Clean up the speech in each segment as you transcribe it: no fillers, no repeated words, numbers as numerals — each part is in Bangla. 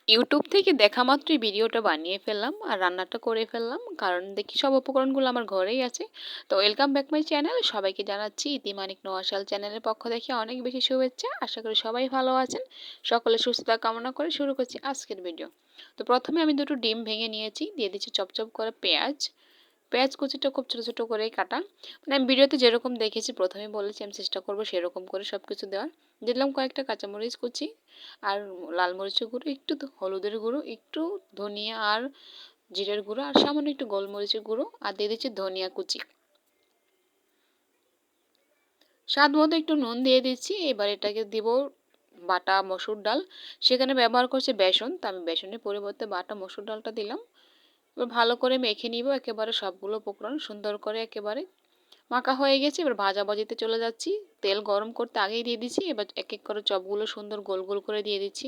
ইউটিউব থেকে দেখা মাত্রই ভিডিওটা বানিয়ে ফেললাম আর রান্নাটা করে ফেললাম, কারণ দেখি সব উপকরণগুলো আমার ঘরেই আছে। তো ওয়েলকাম ব্যাক মাই চ্যানেল, সবাইকে জানাচ্ছি ইতিমানিক নোয়াশাল চ্যানেলের পক্ষ থেকে অনেক বেশি শুভেচ্ছা। আশা করি সবাই ভালো আছেন। সকলে সুস্থতা কামনা করে শুরু করছি আজকের ভিডিও। তো প্রথমে আমি দুটো ডিম ভেঙে নিয়েছি, দিয়ে দিচ্ছি চপচপ করে পেঁয়াজ। পেঁয়াজ কুচিটা খুব ছোটো ছোটো করেই কাটা, মানে আমি ভিডিওতে যেরকম দেখেছি প্রথমে বলেছি আমি চেষ্টা করবো সেরকম করে সব কিছু দেওয়ার। দিলাম কয়েকটা কাঁচামরিচ কুচি, আর লাল মরিচের গুঁড়ো, একটু হলুদের গুঁড়ো, একটু ধনিয়া আর জিরের গুঁড়ো, আর সামান্য একটু গোলমরিচের গুঁড়ো, আর দিয়ে দিচ্ছি ধনিয়া কুচি। স্বাদ মতো একটু নুন দিয়ে দিচ্ছি। এবার এটাকে দিব বাটা মসুর ডাল। সেখানে ব্যবহার করছে বেসন, তো আমি বেসনের পরিবর্তে বাটা মসুর ডালটা দিলাম। এবার ভালো করে মেখে নিব একেবারে সবগুলো উপকরণ সুন্দর করে একেবারে মাখা হয়ে গেছে। এবার ভাজাভাজিতে চলে যাচ্ছি। তেল গরম করতে আগেই দিয়ে দিচ্ছি। এবার এক এক করে চপগুলো সুন্দর গোল গোল করে দিয়ে দিচ্ছি।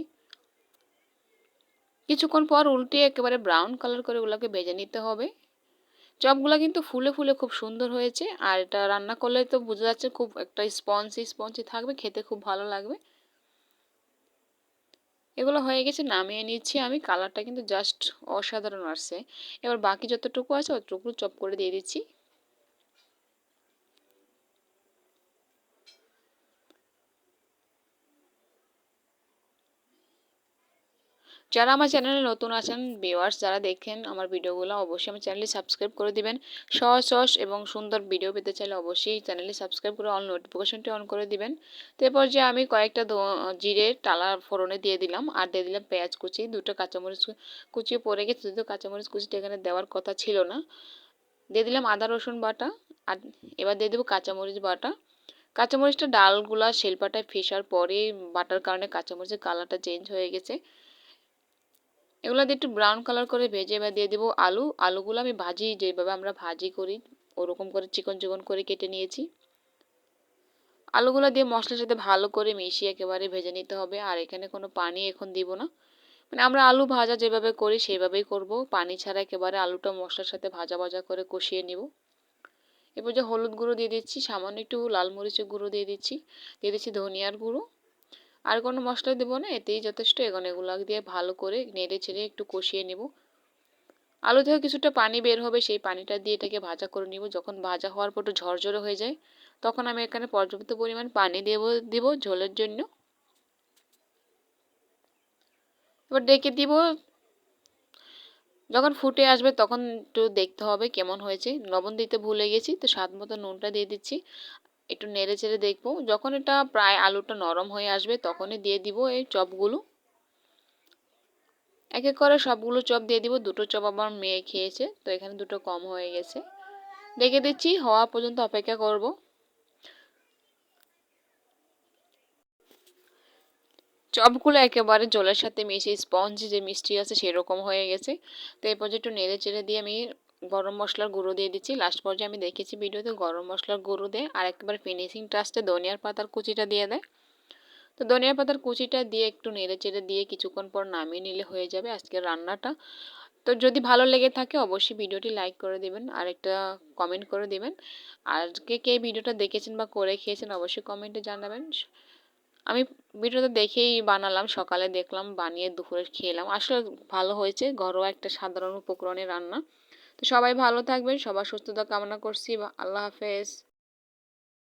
কিছুক্ষণ পর উল্টে একেবারে ব্রাউন কালার করে ওগুলোকে ভেজে নিতে হবে। চপগুলো কিন্তু ফুলে ফুলে খুব সুন্দর হয়েছে, আর এটা রান্না করলে তো বোঝা যাচ্ছে খুব একটা স্পঞ্জি স্পঞ্জি থাকবে, খেতে খুব ভালো লাগবে। এগুলো হয়ে গেছে, নামিয়ে নিচ্ছি আমি। কালারটা কিন্তু জাস্ট অসাধারণ আসছে। এবার বাকি যতটুকু আছে অতটুকু চপ করে দিয়ে দিচ্ছি। যারা আমার চ্যানেলে নতুন আছেন ভিউয়ার্স, যারা দেখেন আমার ভিডিওগুলো, অবশ্যই আমার চ্যানেলটি সাবস্ক্রাইব করে দিবেন। সহজ সহজ এবং সুন্দর ভিডিও পেতে চাইলে অবশ্যই চ্যানেলটি সাবস্ক্রাইব করে অল নোটিফিকেশনটি অন করে দিবেন। তারপর যে আমি কয়েকটা জিরে টালা ফোড়নে দিয়ে দিলাম, আর দিয়ে দিলাম পেঁয়াজ কুচি, দুটো কাঁচামরিচ কুচিও পড়ে গেছে, দুটো কাঁচামরিচ কুচিটা এখানে দেওয়ার কথা ছিল না। দিয়ে দিলাম আদা রসুন বাটা, আর এবার দিয়ে দেবো কাঁচামরিচ বাটা। কাঁচামরিচটা ডালগুলা শিলপাটায় ফেসার পরে বাটার কারণে কাঁচামরিচের কালারটা চেঞ্জ হয়ে গেছে। এগুলো দিয়ে একটু ব্রাউন কালার করে ভেজে এবার দিয়ে দেবো আলু। আলুগুলো আমি ভাজি যেভাবে আমরা ভাজি করি ওরকম করে চিকন চিকন করে কেটে নিয়েছি। আলুগুলো দিয়ে মশলার সাথে ভালো করে মিশিয়ে একেবারে ভেজে নিতে হবে। আর এখানে কোনো পানি এখন দিব না, মানে আমরা আলু ভাজা যেভাবে করি সেভাবেই করব, পানি ছাড়া একেবারে আলুটা মশলার সাথে ভাজা ভাজা করে কষিয়ে নিব। এরপর যে হলুদ গুঁড়ো দিয়ে দিচ্ছি, সামান্য একটু লাল মরিচের গুঁড়ো দিয়ে দিচ্ছি, দিয়ে দিচ্ছি ধনিয়ার গুঁড়ো। আর কোনো মশলা দেবো না, এতেই যথেষ্ট। এখন এগুলো দিয়ে ভালো করে নেড়ে ছেড়ে একটু কষিয়ে নেব। আলু থেকে কিছুটা পানি বের হবে, সেই পানিটা দিয়ে এটাকে ভাজা করে নিব। যখন ভাজা হওয়ার পর একটু ঝরঝরে হয়ে যায় তখন আমি এখানে পর্যাপ্ত পরিমাণ পানি দিব ঝোলের জন্য। এবার ডেকে দিব। যখন ফুটে আসবে তখন একটু দেখতে হবে কেমন হয়েছে। লবণ দিতে ভুলে গেছি, তো স্বাদ মতো নুনটা দিয়ে দিচ্ছি। একটু নেড়ে চেড়ে দেখবো। যখন এটা প্রায় আলুটা নরম হয়ে আসবে তখনই দিয়ে দিব এই চপগুলো। এক এক করে সবগুলো চপ দিয়ে দিব। দুটো চপ আমার মেয়ে খেয়েছে, তো এখানে দুটো কম হয়ে গেছে। রেখে দিচ্ছি, হওয়া পর্যন্ত অপেক্ষা করব। চপগুলো একেবারে জলের সাথে মিশে স্পঞ্জ যে মিষ্টি আছে সেরকম হয়ে গেছে। তো এই পর্যায়ে একটু নেড়ে চেড়ে দিয়ে আমি গরম মশলার গুঁড়ো দিয়ে দিচ্ছি। লাস্ট পর্যায়ে আমি দেখেছি ভিডিওতে গরম মশলার গুঁড়ো দেয়, আর একেবারে ফিনিশিং টাচে ধনিয়ার পাতার কুচিটা দিয়ে দেয়। তো ধনিয়া পাতার কুচিটা দিয়ে একটু নেড়ে চেড়ে দিয়ে কিছুক্ষণ পর নামিয়ে নিলে হয়ে যাবে আজকের রান্নাটা। তো যদি ভালো লেগে থাকে অবশ্যই ভিডিওটি লাইক করে দিবেন আর একটা কমেন্ট করে দিবেন। আর কে ভিডিওটা দেখেছেন বা করে খেয়েছেন অবশ্যই কমেন্টে জানাবেন। আমি ভিডিওটা দেখেই বানালাম, সকালে দেখলাম বানিয়ে দুপুরে খেলাম। আসলে ভালো হয়েছে, ঘরোয়া একটা সাধারণ উপকরণে রান্না। তো সবাই ভালো থাকবেন, সবার সুস্থতা কামনা করছি। আল্লাহ হাফেজ।